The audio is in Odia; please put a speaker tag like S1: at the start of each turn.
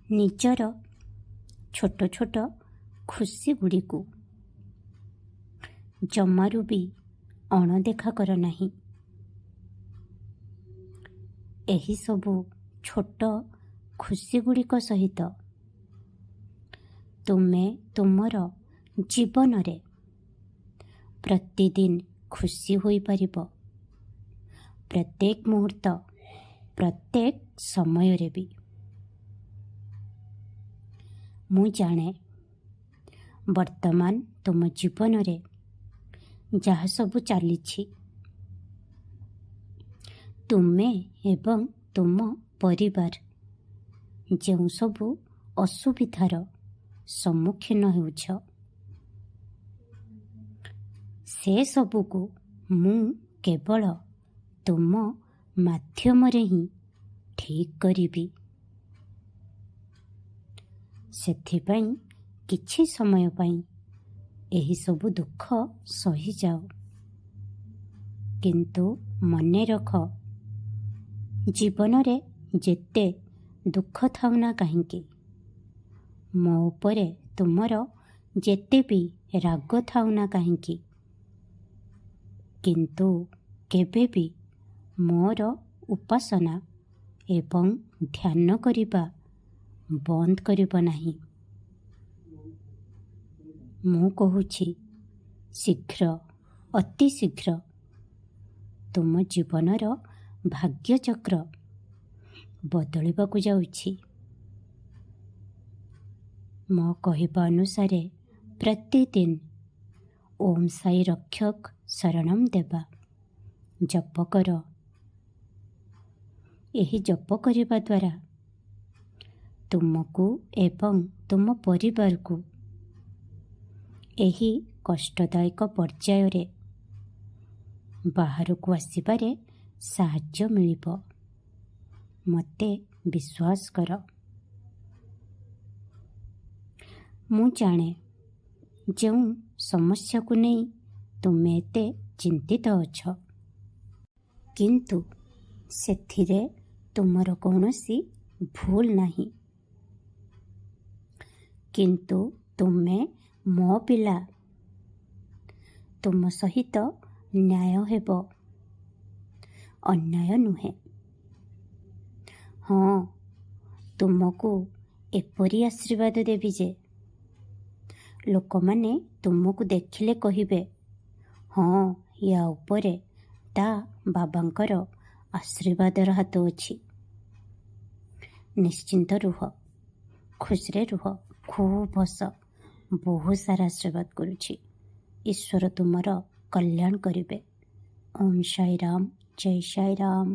S1: ନିଜର ଛୋଟ ଛୋଟ ଖୁସି ଗୁଡ଼ିକୁ ଜମାରୁ ବି ଅଣଦେଖା କର ନାହିଁ। ଏହିସବୁ ଛୋଟ ଖୁସି ଗୁଡ଼ିକ ସହିତ ତୁମେ ତୁମର ଜୀବନରେ ପ୍ରତିଦିନ ଖୁସି ହୋଇପାରିବ। ପ୍ରତ୍ୟେକ ମୁହୂର୍ତ୍ତ, ପ୍ରତ୍ୟେକ ସମୟରେ ବି। ମୁଁ ଜାଣେ ବର୍ତ୍ତମାନ ତୁମ ଜୀବନରେ ଯାହା ସବୁ ଚାଲିଛି, ତୁମେ ଏବଂ ତୁମ ପରିବାର ଯେଉଁ ସବୁ ଅସୁବିଧାର ସମ୍ମୁଖୀନ ହେଉଛ, ସେ ସବୁକୁ ମୁଁ କେବଳ ତୁମ ମାଧ୍ୟମରେ ହିଁ ଠିକ୍ କରିବି। ସେଥିପାଇଁ କିଛି ସମୟ ପାଇଁ ଏହିସବୁ ଦୁଃଖ ସହିଯାଅ। କିନ୍ତୁ ମନେ ରଖ, ଜୀବନରେ ଯେତେ ଦୁଃଖ ଥାଉ ନା କାହିଁକି, ମୋ ଉପରେ ତୁମର ଯେତେ ବି ରାଗ ଥାଉ ନା କାହିଁକି, କିନ୍ତୁ କେବେ ବି ମୋର ଉପାସନା ଏବଂ ଧ୍ୟାନ କରିବା ବନ୍ଦ କରିବ ନାହିଁ। ମୁଁ କହୁଛି, ଶୀଘ୍ର, ଅତି ଶୀଘ୍ର ତୁମ ଜୀବନର ଭାଗ୍ୟଚକ୍ର ବଦଳିବାକୁ ଯାଉଛି। ମୋ କହିବା ଅନୁସାରେ ପ୍ରତିଦିନ ଓମ୍ ସାଇ ରକ୍ଷକ ଶରଣମ୍ ଦେବା ଜପ କର। ଏହି ଜପ କରିବା ଦ୍ୱାରା ତୁମକୁ ଏବଂ ତୁମ ପରିବାରକୁ ଏହି କଷ୍ଟଦାୟକ ପର୍ଯ୍ୟାୟରେ ବାହାରକୁ ଆସିବାରେ ସାହାଯ୍ୟ ମିଳିବ। ମୋତେ ବିଶ୍ୱାସ କର। ମୁଁ ଜାଣେ ଯେଉଁ ସମସ୍ୟାକୁ ନେଇ ତୁମେ ଏତେ ଚିନ୍ତିତ ଅଛ, କିନ୍ତୁ ସେଥିରେ ତୁମର କୌଣସି ଭୁଲ ନାହିଁ। କିନ୍ତୁ ତୁମେ ମୋ ପିଲା, ତୁମ ସହିତ ନ୍ୟାୟ ହେବ, ଅନ୍ୟାୟ ନୁହେଁ। ହଁ, ତୁମକୁ ଏପରି ଆଶୀର୍ବାଦ ଦେବି ଯେ ଲୋକମାନେ ତୁମକୁ ଦେଖିଲେ କହିବେ, ହଁ, ୟା ଉପରେ ତା ବାବାଙ୍କର ଆଶୀର୍ବାଦର ହାତ ଅଛି। ନିଶ୍ଚିନ୍ତ ରୁହ, ଖୁସିରେ ରୁହ, ଖୁବ୍ ହସ। ବହୁତ ସାରା ଆଶୀର୍ବାଦ କରୁଛି। ଈଶ୍ୱର ତୁମର କଲ୍ୟାଣ କରିବେ। ଓମ୍ ସାଇ ରାମ, ଜୟ ସାଇ ରାମ।